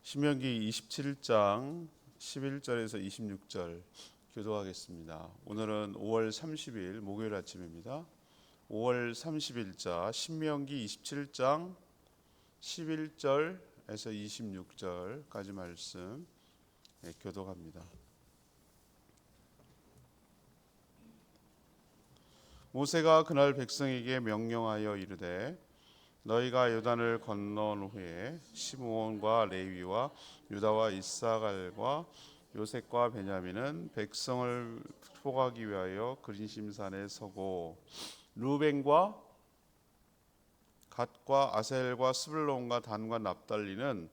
신명기 27장 11절에서 26절 교도하겠습니다. 오늘은 5월 30일 목요일 아침입니다. 5월 30일자 신명기 27장 11절에서 26절까지 말씀 교도합니다. 모세가 그날 백성에게 명령하여 이르되 너희가 요단을 건넌 후에 시므온과 레위와 유다와 이사갈과 요셉과 베냐민은 백성을 포하기 위하여 그린심산에 서고 루벤과 갓과 아셀과 스불론과 단과 납달리는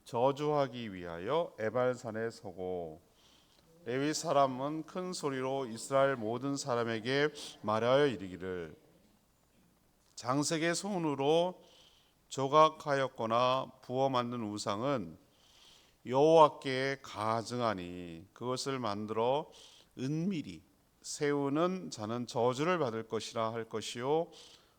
저주하기 위하여 에발산에 서고 레위 사람은 큰 소리로 이스라엘 모든 사람에게 말하여 이르기를 장색의 손으로 조각하였거나 부어 만든 우상은 여호와께 가증하니 그것을 만들어 은밀히 세우는 자는 저주를 받을 것이라 할 것이요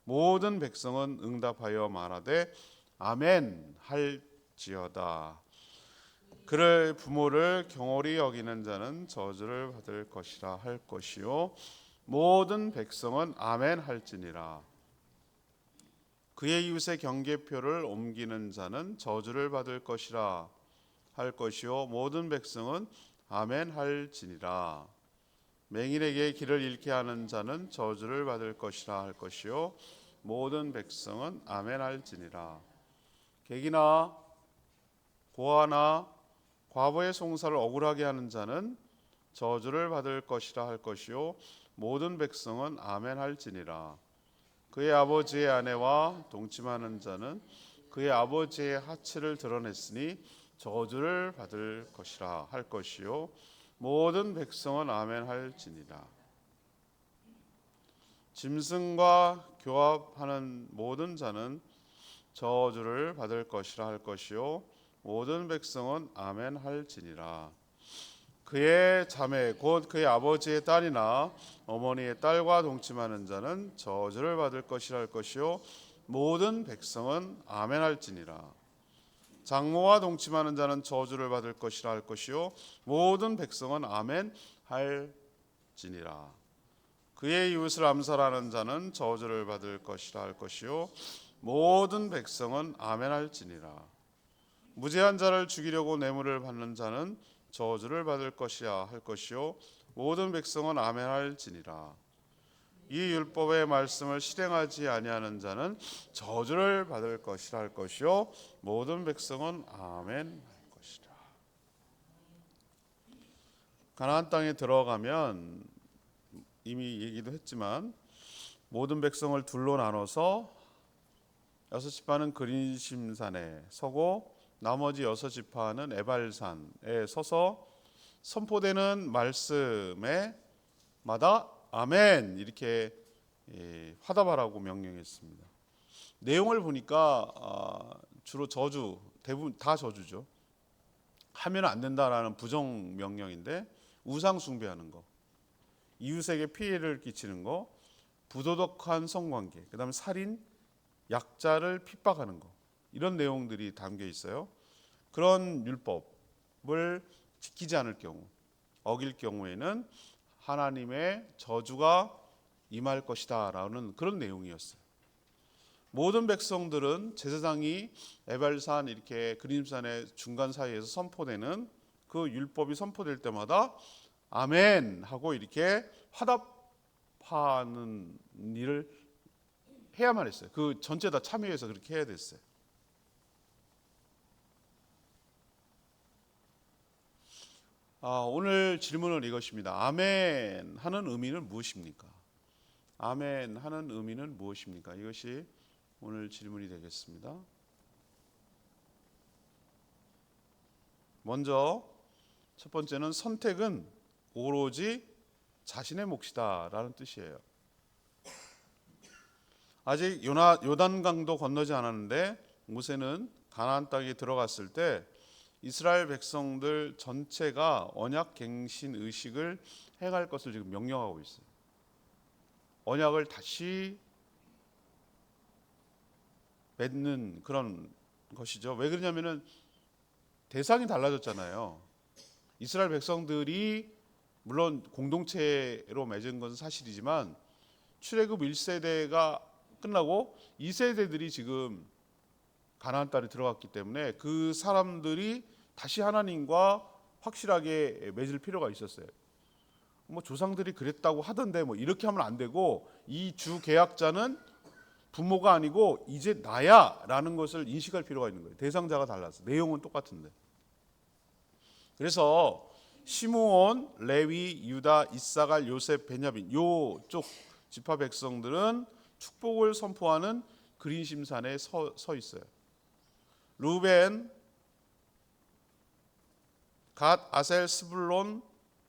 모든 백성은 응답하여 말하되 아멘 할지어다. 그를 부모를 경홀히 여기는 자는 저주를 받을 것이라 할 것이요 모든 백성은 아멘 할지니라. 그의 이웃의 경계표를 옮기는 자는 저주를 받을 것이라 할 것이요 모든 백성은 아멘 할지니라. 맹인에게 길을 잃게 하는 자는 저주를 받을 것이라 할 것이요 모든 백성은 아멘 할지니라. 객이나 고아나 과부의 송사를 억울하게 하는 자는 저주를 받을 것이라 할 것이요 모든 백성은 아멘 할지니라. 그의 아버지의 아내와 동침하는 자는 그의 아버지의 하체를 드러냈으니 저주를 받을 것이라 할 것이요 모든 백성은 아멘 할지니라. 짐승과 교합하는 모든 자는 저주를 받을 것이라 할 것이요 모든 백성은 아멘 할지니라. 그의 자매 곧 그의 아버지의 딸이나 어머니의 딸과 동침하는 자는 저주를 받을 것이라 할 것이요 모든 백성은 아멘 할지니라. 장모와 동침하는 자는 저주를 받을 것이라 할 것이요 모든 백성은 아멘 할지니라. 그의 이웃을 암살하는 자는 저주를 받을 것이라 할 것이요 모든 백성은 아멘 할지니라. 무죄한 자를 죽이려고 뇌물을 받는 자는 저주를 받을 것이야 할 것이요 모든 백성은 아멘 할지니라. 이 율법의 말씀을 실행하지 아니하는 자는 저주를 받을 것이라 할 것이요 모든 백성은 아멘 할 것이라. 가나안 땅에 들어가면 이미 얘기도 했지만 모든 백성을 둘로 나눠서 6지파는 그린심산에 서고 나머지 6지파는 에발산에 서서 선포되는 말씀에 마다 아멘 이렇게 화답하라고 명령했습니다. 내용을 보니까 주로 저주, 대부분 다 저주죠. 하면 안 된다라는 부정 명령인데 우상 숭배하는 거, 이웃에게 피해를 끼치는 거, 부도덕한 성관계, 그다음에 살인, 약자를 핍박하는 거 이런 내용들이 담겨 있어요. 그런 율법을 지키지 않을 경우, 어길 경우에는 하나님의 저주가 임할 것이다 라는 그런 내용이었어요. 모든 백성들은 제사장이 에발산 이렇게 그림산의 중간 사이에서 선포되는 그 율법이 선포될 때마다 아멘 하고 이렇게 화답하는 일을 해야만 했어요. 그 전체 다 참여해서 그렇게 해야 됐어요. 오늘 질문은 이것입니다. 아멘 하는 의미는 무엇입니까? 아멘 하는 의미는 무엇입니까? 이것이 오늘 질문이 되겠습니다. 먼저 첫 번째는 선택은 오로지 자신의 몫이다라는 뜻이에요. 아직 요단강도 건너지 않았는데 모세는 가나안 땅에 들어갔을 때 이스라엘 백성들 전체가 언약 갱신 의식을 해갈 것을 지금 명령하고 있어요. 언약을 다시 맺는 그런 것이죠. 왜 그러냐면은 대상이 달라졌잖아요. 이스라엘 백성들이 물론 공동체로 맺은 것은 사실이지만 출애굽 1세대가 끝나고 2세대들이 지금 가나안 땅에 들어갔기 때문에 그 사람들이 다시 하나님과 확실하게 맺을 필요가 있었어요. 뭐 조상들이 그랬다고 하던데 뭐 이렇게 하면 안 되고, 이 주 계약자는 부모가 아니고 이제 나야라는 것을 인식할 필요가 있는 거예요. 대상자가 달라서 내용은 똑같은데. 그래서 시므온, 레위, 유다, 이사갈, 요셉, 베냐민 요쪽 지파 백성들은 축복을 선포하는 그린심산에 서 있어요. 루벤, 갓, 아셀, 스불론,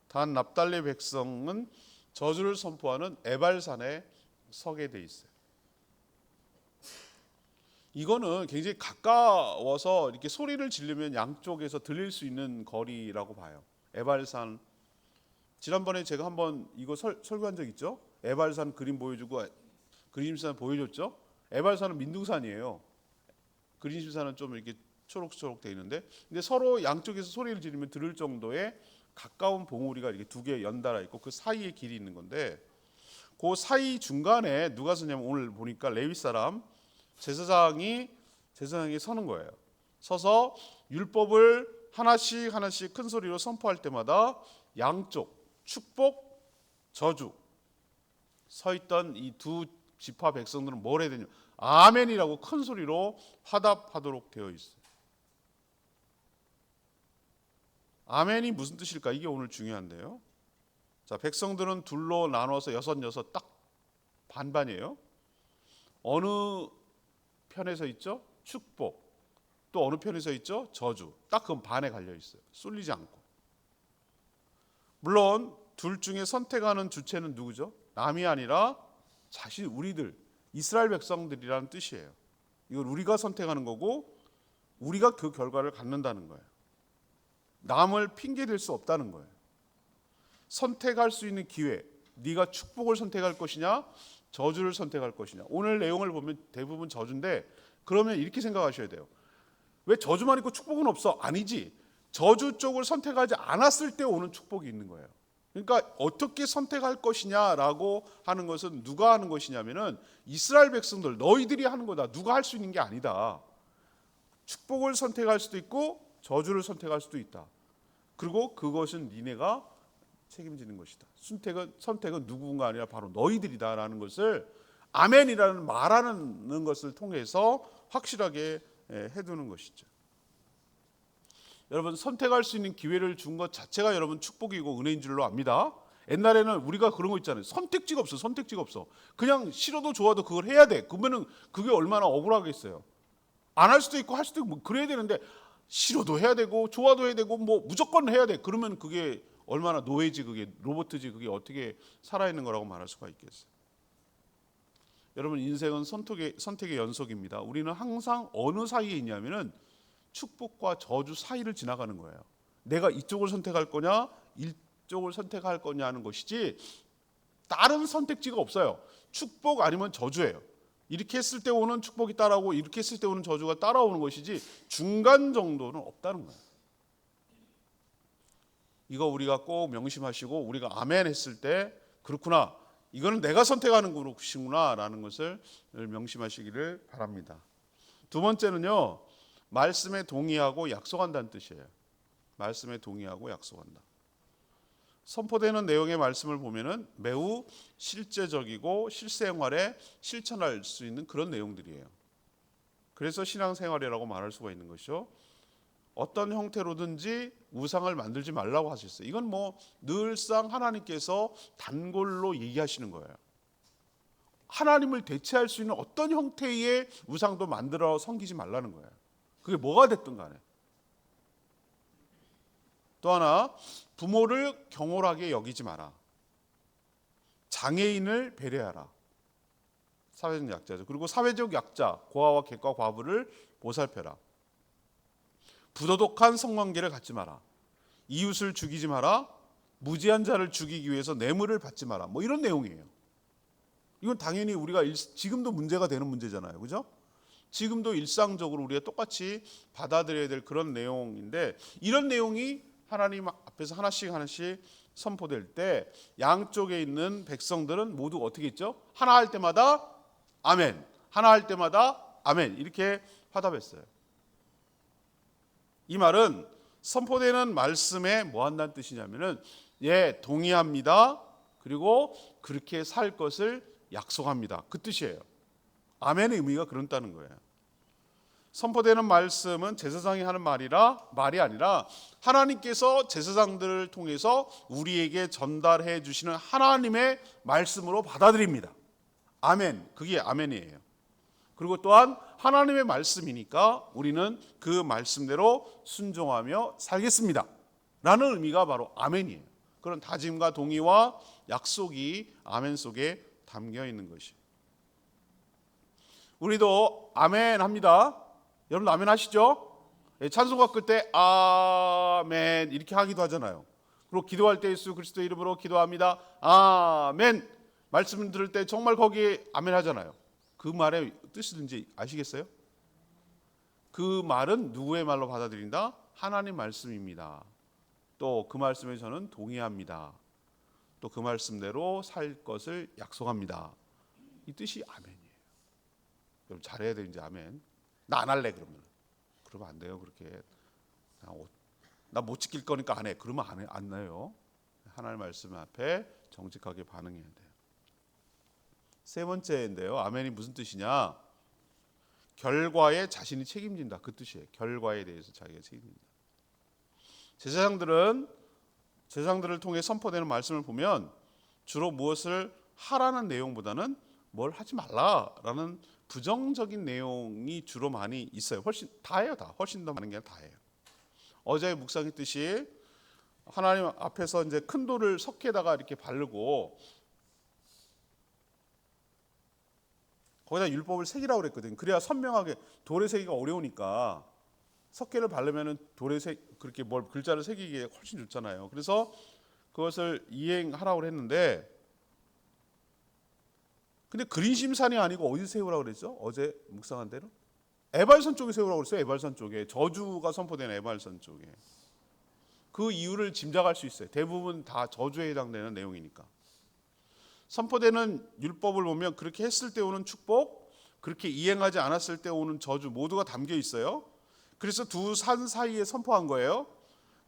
단, 납달리 백성은 저주를 선포하는 에발산에 서게 돼 있어요. 이거는 굉장히 가까워서 이렇게 소리를 지르면 양쪽에서 들릴 수 있는 거리라고 봐요. 에발산, 지난번에 제가 한번 이거 설교한 적 있죠? 에발산 그림 보여주고 그림산 보여줬죠? 에발산은 민둥산이에요. 그림산은 좀 이렇게 초록초록 돼 있는데, 근데 서로 양쪽에서 소리를 지르면 들을 정도의 가까운 봉우리가 이렇게 두 개 연달아 있고 그 사이에 길이 있는 건데, 그 사이 중간에 누가 서냐면 오늘 보니까 레위 사람 제사장이 서는 거예요. 서서 율법을 하나씩 하나씩 큰 소리로 선포할 때마다 양쪽 축복, 저주 서 있던 이 두 지파 백성들은 뭘 해야 되냐? 아멘이라고 큰 소리로 화답하도록 되어 있어요. 아멘이 무슨 뜻일까? 이게 오늘 중요한데요. 자, 백성들은 둘로 나눠서 여섯 딱 반반이에요. 어느 편에 서 있죠? 축복. 또 어느 편에 서 있죠? 저주. 딱 그건 반에 갈려 있어요. 쏠리지 않고. 물론 둘 중에 선택하는 주체는 누구죠? 남이 아니라 자신, 우리들, 이스라엘 백성들이라는 뜻이에요. 이걸 우리가 선택하는 거고 우리가 그 결과를 갖는다는 거예요. 남을 핑계 댈 수 없다는 거예요. 선택할 수 있는 기회, 네가 축복을 선택할 것이냐 저주를 선택할 것이냐. 오늘 내용을 보면 대부분 저주인데, 그러면 이렇게 생각하셔야 돼요. 왜 저주만 있고 축복은 없어? 아니지. 저주 쪽을 선택하지 않았을 때 오는 축복이 있는 거예요. 그러니까 어떻게 선택할 것이냐라고 하는 것은 누가 하는 것이냐면은 이스라엘 백성들, 너희들이 하는 거다. 누가 할 수 있는 게 아니다. 축복을 선택할 수도 있고 저주를 선택할 수도 있다. 그리고 그것은 니네가 책임지는 것이다. 선택은 누군가 아니라 바로 너희들이다라는 것을 아멘이라는 말하는 것을 통해서 확실하게 해두는 것이죠. 여러분, 선택할 수 있는 기회를 준 것 자체가 여러분 축복이고 은혜인 줄로 압니다. 옛날에는 우리가 그런 거 있잖아요. 선택지가 없어. 그냥 싫어도 좋아도 그걸 해야 돼. 그러면은 그게 얼마나 억울하겠어요. 안 할 수도 있고 할 수도 있고 뭐 그래야 되는데, 싫어도 해야 되고 좋아도 해야 되고 뭐 무조건 해야 돼. 그러면 그게 얼마나 노예지, 그게 로봇이지, 그게 어떻게 살아있는 거라고 말할 수가 있겠어요. 여러분, 인생은 선택의 연속입니다. 우리는 항상 어느 사이에 있냐면은 축복과 저주 사이를 지나가는 거예요. 내가 이쪽을 선택할 거냐 이쪽을 선택할 거냐 하는 것이지 다른 선택지가 없어요. 축복 아니면 저주예요. 이렇게 했을 때 오는 축복이 따라오고 이렇게 했을 때 오는 저주가 따라오는 것이지 중간 정도는 없다는 거예요. 이거 우리가 꼭 명심하시고, 우리가 아멘 했을 때 그렇구나, 이거는 내가 선택하는 것이구나 라는 것을 명심하시기를 바랍니다. 두 번째는요, 말씀에 동의하고 약속한다는 뜻이에요. 말씀에 동의하고 약속한다. 선포되는 내용의 말씀을 보면은 매우 실제적이고 실생활에 실천할 수 있는 그런 내용들이에요. 그래서 신앙생활이라고 말할 수가 있는 것이죠. 어떤 형태로든지 우상을 만들지 말라고 하셨어요. 이건 뭐 늘상 하나님께서 단골로 얘기하시는 거예요. 하나님을 대체할 수 있는 어떤 형태의 우상도 만들어 섬기지 말라는 거예요. 그게 뭐가 됐든 간에. 또 하나, 부모를 경홀하게 여기지 마라. 장애인을 배려하라. 사회적 약자죠. 그리고 사회적 약자, 고아와 객과 과부를 보살펴라. 부도덕한 성관계를 갖지 마라. 이웃을 죽이지 마라. 무지한 자를 죽이기 위해서 뇌물을 받지 마라. 뭐 이런 내용이에요. 이건 당연히 우리가 지금도 문제가 되는 문제잖아요. 그죠? 지금도 일상적으로 우리가 똑같이 받아들여야 될 그런 내용인데, 이런 내용이 하나님 앞에서 하나씩 선포될 때 양쪽에 있는 백성들은 모두 어떻게 했죠? 하나 할 때마다 아멘, 하나 할 때마다 아멘, 이렇게 화답했어요. 이 말은 선포되는 말씀에 뭐 한다는 뜻이냐면은, 예, 동의합니다, 그리고 그렇게 살 것을 약속합니다, 그 뜻이에요. 아멘의 의미가 그렇다는 거예요. 선포되는 말씀은 제사장이 하는 말이 아니라 하나님께서 제사장들을 통해서 우리에게 전달해 주시는 하나님의 말씀으로 받아들입니다. 아멘, 그게 아멘이에요. 그리고 또한 하나님의 말씀이니까 우리는 그 말씀대로 순종하며 살겠습니다 라는 의미가 바로 아멘이에요. 그런 다짐과 동의와 약속이 아멘 속에 담겨 있는 것이에요. 우리도 아멘 합니다. 여러분 아멘 하시죠? 찬송가 끌 때 아멘 이렇게 하기도 하잖아요. 그리고 기도할 때 예수 그리스도의 이름으로 기도합니다, 아멘. 말씀 들을 때 정말 거기에 아멘 하잖아요. 그 말의 뜻이든지 아시겠어요? 그 말은 누구의 말로 받아들인다? 하나님 말씀입니다. 또 그 말씀에 저는 동의합니다. 또 그 말씀대로 살 것을 약속합니다. 이 뜻이 아멘이에요. 여러분 잘해야 돼요. 이제 아멘. 나 안 할래 그러면 안 돼요. 그렇게 나 못 지킬 거니까 안 해, 그러면 안 해요. 하나님 말씀 앞에 정직하게 반응해야 돼요. 세 번째인데요, 아멘이 무슨 뜻이냐? 결과에 자신이 책임진다, 그 뜻이에요. 결과에 대해서 자기가 책임진다. 제사장들을 통해 선포되는 말씀을 보면 주로 무엇을 하라는 내용보다는 뭘 하지 말라라는 부정적인 내용이 주로 많이 있어요. 훨씬 더 많은 게 다예요. 어제 묵상했듯이 하나님 앞에서 이제 큰 돌을 석회에다가 이렇게 바르고 거기다 율법을 새기라고 그랬거든요. 그래야 선명하게, 돌에 새기가 어려우니까 석회를 바르면은 돌에 그렇게 글자를 새기기에 훨씬 좋잖아요. 그래서 그것을 이행하라고 했는데, 근데 그린심산이 아니고 어디서 세우라고 그랬죠? 어제 묵상한 대로 에발산 쪽에 세우라고 그랬어요. 에발산 쪽에, 저주가 선포된 에발산 쪽에. 그 이유를 짐작할 수 있어요. 대부분 다 저주에 해당되는 내용이니까. 선포되는 율법을 보면 그렇게 했을 때 오는 축복, 그렇게 이행하지 않았을 때 오는 저주 모두가 담겨 있어요. 그래서 두 산 사이에 선포한 거예요.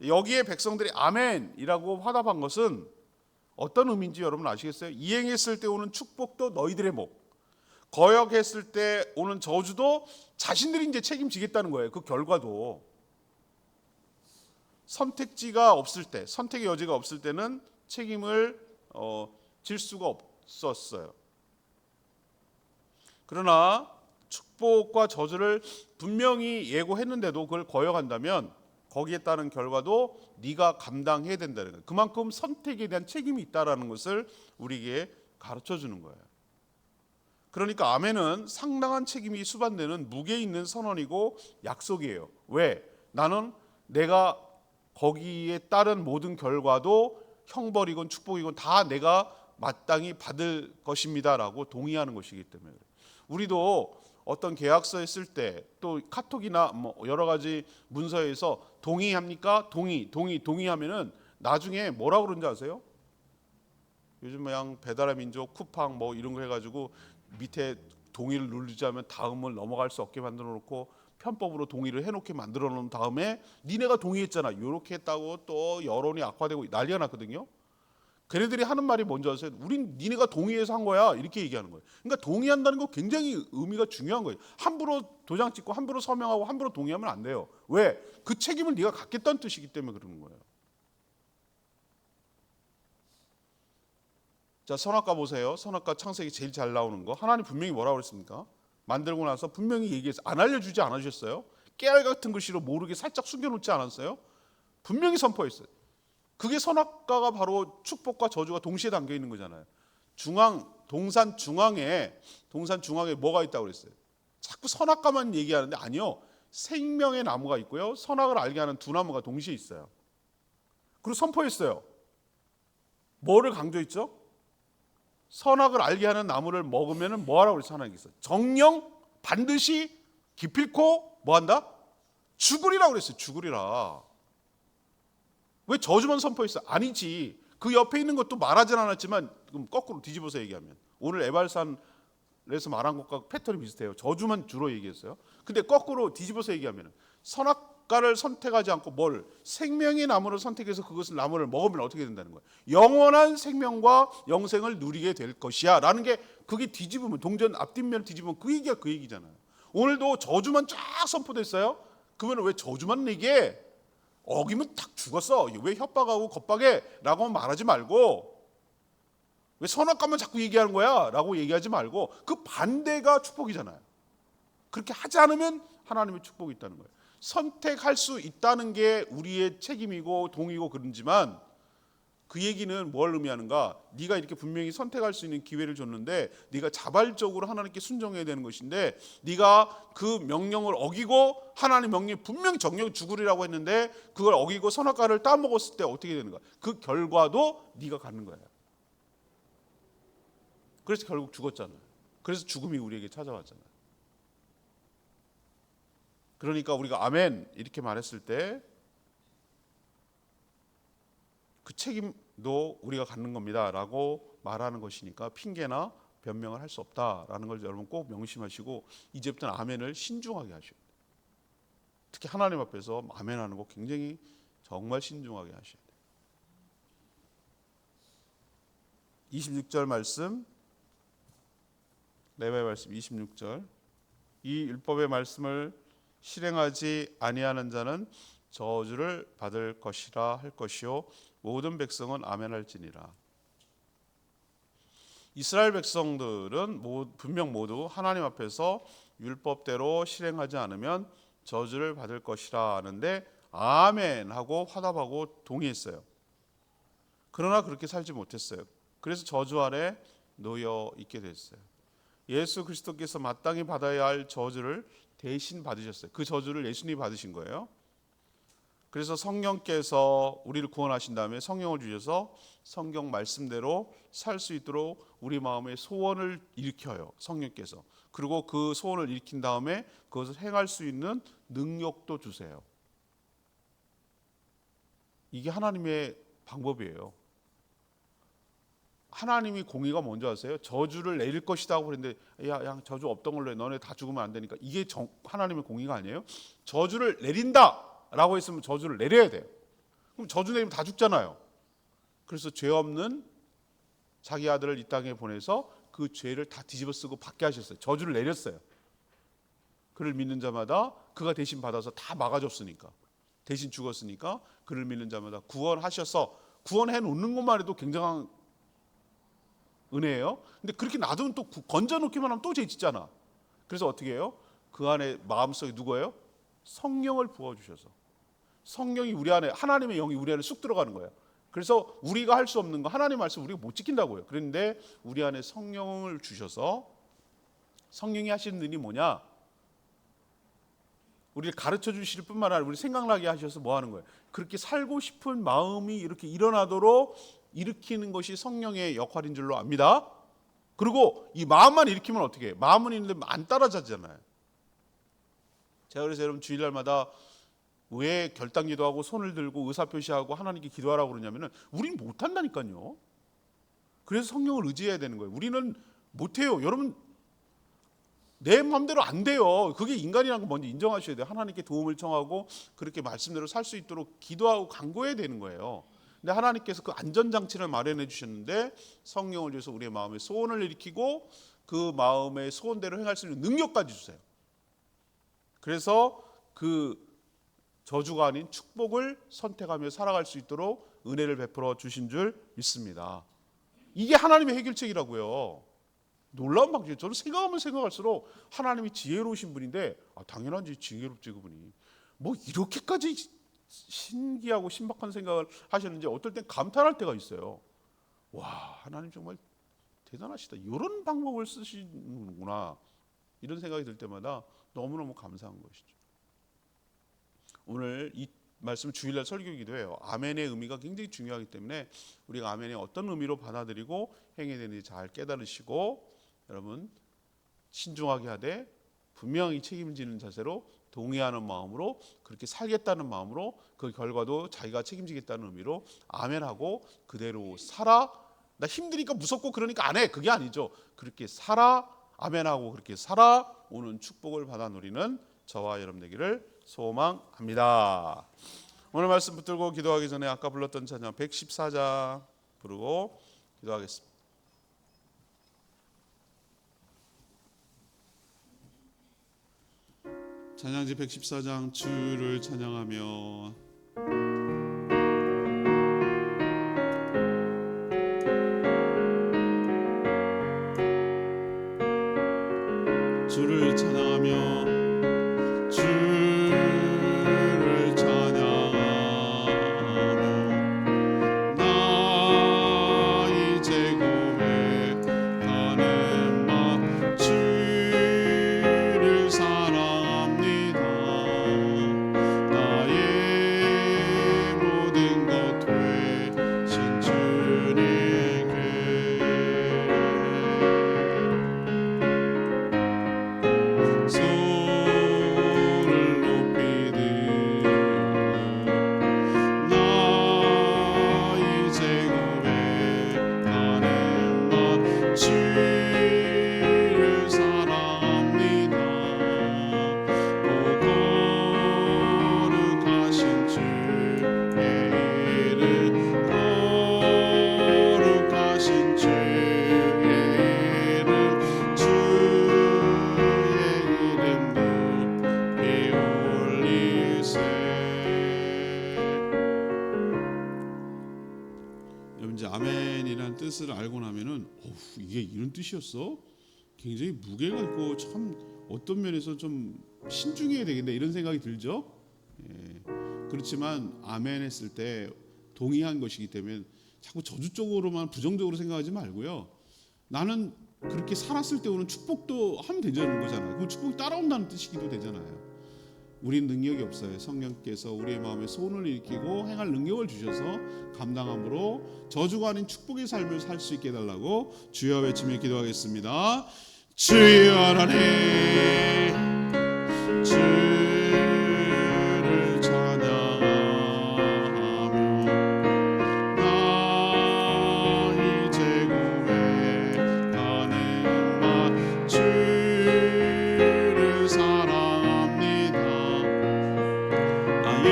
여기에 백성들이 아멘이라고 화답한 것은 어떤 의미인지 여러분 아시겠어요? 이행했을 때 오는 축복도 너희들의 목, 거역했을 때 오는 저주도 자신들이 이제 책임지겠다는 거예요. 그 결과도. 선택지가 없을 때, 선택의 여지가 없을 때는 책임을 질 수가 없었어요. 그러나 축복과 저주를 분명히 예고했는데도 그걸 거역한다면 거기에 따른 결과도 네가 감당해야 된다는 거예요. 그만큼 선택에 대한 책임이 있다는 것을 우리에게 가르쳐 주는 거예요. 그러니까 아멘은 상당한 책임이 수반되는 무게 있는 선언이고 약속이에요. 왜? 나는 내가 거기에 따른 모든 결과도 형벌이건 축복이건 다 내가 마땅히 받을 것입니다라고 동의하는 것이기 때문에 그래요. 우리도 어떤 계약서에 쓸 때, 또 카톡이나 뭐 여러 가지 문서에서 동의합니까? 동의하면은 나중에 뭐라고 그러는지 아세요? 요즘 그냥 배달의 민족, 쿠팡 뭐 이런 거 해가지고 밑에 동의를 누르지 않으면 다음을 넘어갈 수 없게 만들어 놓고 편법으로 동의를 해놓게 만들어 놓은 다음에 니네가 동의했잖아, 이렇게 했다고 또 여론이 악화되고 난리가 났거든요. 걔네들이 하는 말이 뭔지 아세요? 우린 니네가 동의해서 한 거야, 이렇게 얘기하는 거예요. 그러니까 동의한다는 거 굉장히 의미가 중요한 거예요. 함부로 도장 찍고 함부로 서명하고 함부로 동의하면 안 돼요. 왜? 그 책임을 네가 갖겠다는 뜻이기 때문에 그러는 거예요. 자, 선악과 보세요. 선악과 창세기 제일 잘 나오는 거. 하나님 분명히 뭐라고 그랬습니까? 만들고 나서 분명히 얘기해서 안 알려주지 않으셨어요? 깨알 같은 글씨로 모르게 살짝 숨겨놓지 않았어요? 분명히 선포했어요. 그게 선악과가 바로 축복과 저주가 동시에 담겨 있는 거잖아요. 동산 중앙에 뭐가 있다고 그랬어요? 자꾸 선악과만 얘기하는데 아니요. 생명의 나무가 있고요, 선악을 알게 하는 두 나무가 동시에 있어요. 그리고 선포했어요. 뭐를 강조했죠? 선악을 알게 하는 나무를 먹으면 뭐하라고 그랬어요? 하나님께서 정령 반드시 기필코 뭐한다? 죽으리라 그랬어요. 죽으리라. 왜 저주만 선포했어? 아니지. 그 옆에 있는 것도 말하진 않았지만 거꾸로 뒤집어서 얘기하면 오늘 에발산에서 말한 것과 패턴이 비슷해요. 저주만 주로 얘기했어요. 근데 거꾸로 뒤집어서 얘기하면 선악과를 선택하지 않고 뭘? 생명의 나무를 선택해서 그것을 나무를 먹으면 어떻게 된다는 거예요? 영원한 생명과 영생을 누리게 될 것이야 라는 게, 그게 뒤집으면 동전 앞뒷면 뒤집으면 그 얘기가 그 얘기잖아요. 오늘도 저주만 쫙 선포됐어요. 그러면 왜 저주만 얘기해? 어기면 딱 죽었어. 왜 협박하고 겁박해? 라고 말하지 말고, 왜 선악과만 자꾸 얘기하는 거야? 라고 얘기하지 말고, 그 반대가 축복이잖아요. 그렇게 하지 않으면 하나님의 축복이 있다는 거예요. 선택할 수 있다는 게 우리의 책임이고 동이고 그런지만, 그 얘기는 뭘 의미하는가? 네가 이렇게 분명히 선택할 수 있는 기회를 줬는데 네가 자발적으로 하나님께 순종해야 되는 것인데, 네가 그 명령을 어기고, 하나님 명령이 분명히 정령 죽으리라고 했는데 그걸 어기고 선악과를 따먹었을 때 어떻게 되는가? 그 결과도 네가 갖는 거예요. 그래서 결국 죽었잖아요. 그래서 죽음이 우리에게 찾아왔잖아요. 그러니까 우리가 아멘 이렇게 말했을 때 그 책임도 우리가 갖는 겁니다 라고 말하는 것이니까 핑계나 변명을 할 수 없다라는 걸 여러분 꼭 명심하시고, 이제부터는 아멘을 신중하게 하셔야 돼요. 특히 하나님 앞에서 아멘하는 거 굉장히 정말 신중하게 하셔야 돼요. 26절 말씀, 레위기 말씀 26절. 이 율법의 말씀을 실행하지 아니하는 자는 저주를 받을 것이라 할 것이요 모든 백성은 아멘할지니라. 이스라엘 백성들은 분명 모두 하나님 앞에서 율법대로 실행하지 않으면 저주를 받을 것이라 하는데 아멘 하고 화답하고 동의했어요. 그러나 그렇게 살지 못했어요. 그래서 저주 아래 놓여 있게 됐어요. 예수 그리스도께서 마땅히 받아야 할 저주를 대신 받으셨어요. 그 저주를 예수님이 받으신 거예요. 그래서 성령께서 우리를 구원하신 다음에 성령을 주셔서 성경 말씀대로 살 수 있도록 우리 마음에 소원을 일으켜요. 성령께서. 그리고 그 소원을 일으킨 다음에 그것을 행할 수 있는 능력도 주세요. 이게 하나님의 방법이에요. 하나님이 공의가 뭔지 아세요? 저주를 내릴 것이다 하고 그랬는데 야 저주 없던 걸로 해. 너네 다 죽으면 안 되니까. 이게 하나님의 공의가 아니에요. 저주를 내린다 라고 했으면 저주를 내려야 돼요. 그럼 저주 내리면 다 죽잖아요. 그래서 죄 없는 자기 아들을 이 땅에 보내서 그 죄를 다 뒤집어 쓰고 받게 하셨어요. 저주를 내렸어요. 그를 믿는 자마다 그가 대신 받아서 다 막아줬으니까, 대신 죽었으니까 그를 믿는 자마다 구원하셔서, 구원해 놓는 것만 해도 굉장한 은혜예요. 근데 그렇게 놔두면 또 건져 놓기만 하면 또 죄 짓잖아. 그래서 어떻게 해요? 그 안에 마음속에 누구예요? 성령을 부어주셔서, 성령이 우리 안에, 하나님의 영이 우리 안에 쑥 들어가는 거예요. 그래서 우리가 할 수 없는 거, 하나님 말씀 우리가 못 지킨다고요. 그런데 우리 안에 성령을 주셔서, 성령이 하시는 일이 뭐냐? 우리를 가르쳐 주실 뿐만 아니라 우리 생각나게 하셔서 뭐 하는 거예요? 그렇게 살고 싶은 마음이 이렇게 일어나도록 일으키는 것이 성령의 역할인 줄로 압니다. 그리고 이 마음만 일으키면 어떻게 해요? 마음은 있는데 안 따라자잖아요. 제가 그래서 여러분 주일날마다 왜 결단기도하고 손을 들고 의사표시하고 하나님께 기도하라고 그러냐면은 우리는 못한다니까요. 그래서 성령을 의지해야 되는 거예요. 우리는 못해요. 여러분 내 마음대로 안 돼요. 그게 인간이라는 거 먼저 인정하셔야 돼요. 하나님께 도움을 청하고 그렇게 말씀대로 살 수 있도록 기도하고 간구해야 되는 거예요. 근데 하나님께서 그 안전장치를 마련해 주셨는데 성령을 주셔서 우리의 마음에 소원을 일으키고 그 마음의 소원대로 행할 수 있는 능력까지 주세요. 그래서 그 저주가 아닌 축복을 선택하며 살아갈 수 있도록 은혜를 베풀어 주신 줄 믿습니다. 이게 하나님의 해결책이라고요. 놀라운 방식이에요. 저는 생각하면 생각할수록 하나님이 지혜로우신 분인데 당연한지 지혜롭지 그분이. 뭐 이렇게까지 신기하고 신박한 생각을 하셨는지 어떨 땐 감탄할 때가 있어요. 와, 하나님 정말 대단하시다. 이런 방법을 쓰시는구나. 이런 생각이 들 때마다 너무너무 감사한 것이죠. 오늘 이 말씀 주일날 설교 기도해요. 아멘의 의미가 굉장히 중요하기 때문에 우리가 아멘이 어떤 의미로 받아들이고 행해야 되는지 잘 깨달으시고 여러분 신중하게 하되 분명히 책임지는 자세로 동의하는 마음으로 그렇게 살겠다는 마음으로 그 결과도 자기가 책임지겠다는 의미로 아멘하고 그대로 살아. 나 힘드니까 무섭고 그러니까 안 해. 그게 아니죠. 그렇게 살아. 아멘하고 그렇게 살아오는 축복을 받아 누리는 저와 여러분 되기를 소망합니다. 오늘 말씀 붙들고 기도하기 전에 아까 불렀던 찬양 114장 부르고 기도하겠습니다. 찬양지 114장 주를 찬양하며 주를 찬양하며 주를 찬양하며 나의 제공에 가는 마 주를 사랑합니다. 나의 모든 것 되신 주님께 손을 높이 들어 나의 제공에 가는 마 주를 사랑합니다. 오 거룩하신 주의 이름 거룩하신 주의 이름 주의 이름 높이 올리세. 여러분 이제 아멘이라는 뜻을 알고 나면은 이게 이런 뜻이었어? 굉장히 무게가 있고 참 어떤 면에서 좀 신중해야 되겠네 이런 생각이 들죠. 예. 그렇지만 아멘 했을 때 동의한 것이기 때문에 자꾸 저주 쪽으로만 부정적으로 생각하지 말고요. 나는 그렇게 살았을 때 오는 축복도 하면 되자는 거잖아요. 그 축복이 따라온다는 뜻이기도 되잖아요. 우린 능력이 없어요. 성령께서 우리의 마음에 소원을 일으키고 행할 능력을 주셔서 감당함으로 저주가 아닌 축복의 삶을 살 수 있게 해달라고 주여 외치며 기도하겠습니다. 주여 하나님 주를 찬양하며 나의 제공에 가는 마 주를 사랑합니다. 나의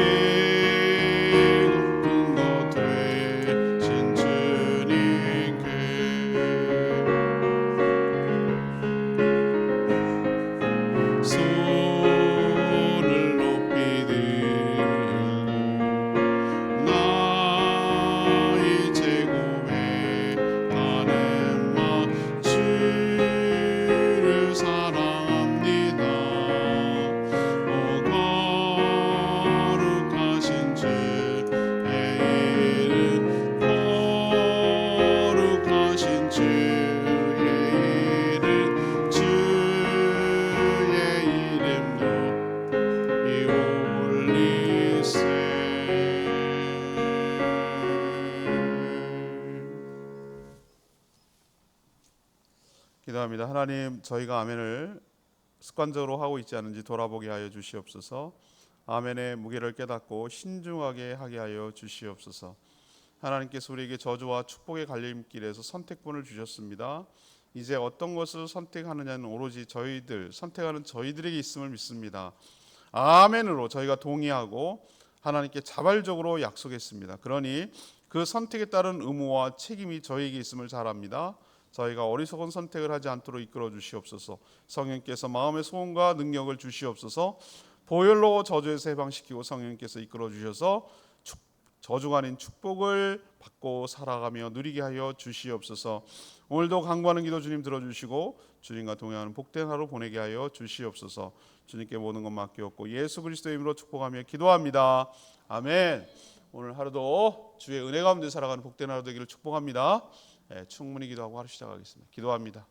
모든 것 되신 주님께 손을 높이 들고 나의 제공에 가는 마 주를 사랑합니다. 오 거룩하신 주의 이름 거룩하신 주의 이름 주의 이름 높이 올리세. 기도합니다. 하나님 저희가 아멘을 습관적으로 하고 있지 않은지 돌아보게 하여 주시옵소서. 아멘의 무게를 깨닫고 신중하게 하게 하여 주시옵소서. 하나님께서 우리에게 저주와 축복의 갈림길에서 선택권을 주셨습니다. 이제 어떤 것을 선택하느냐는 오로지 선택하는 저희들에게 있음을 믿습니다. 아멘으로 저희가 동의하고 하나님께 자발적으로 약속했습니다. 그러니 그 선택에 따른 의무와 책임이 저희에게 있음을 잘 압니다. 저희가 어리석은 선택을 하지 않도록 이끌어 주시옵소서. 성령께서 마음의 소원과 능력을 주시옵소서. 보혈로 저주에서 해방시키고 성령께서 이끌어 주셔서 저주가 아닌 축복을 받고 살아가며 누리게 하여 주시옵소서. 오늘도 간구하는 기도 주님 들어주시고 주님과 동행하는 복된 하루 보내게 하여 주시옵소서. 주님께 모든 것 맡기옵고 예수 그리스도의 이름으로 축복하며 기도합니다. 아멘. 오늘 하루도 주의 은혜 가운데 살아가는 복된 하루 되기를 축복합니다. 충분히 기도하고 하루 시작하겠습니다. 기도합니다.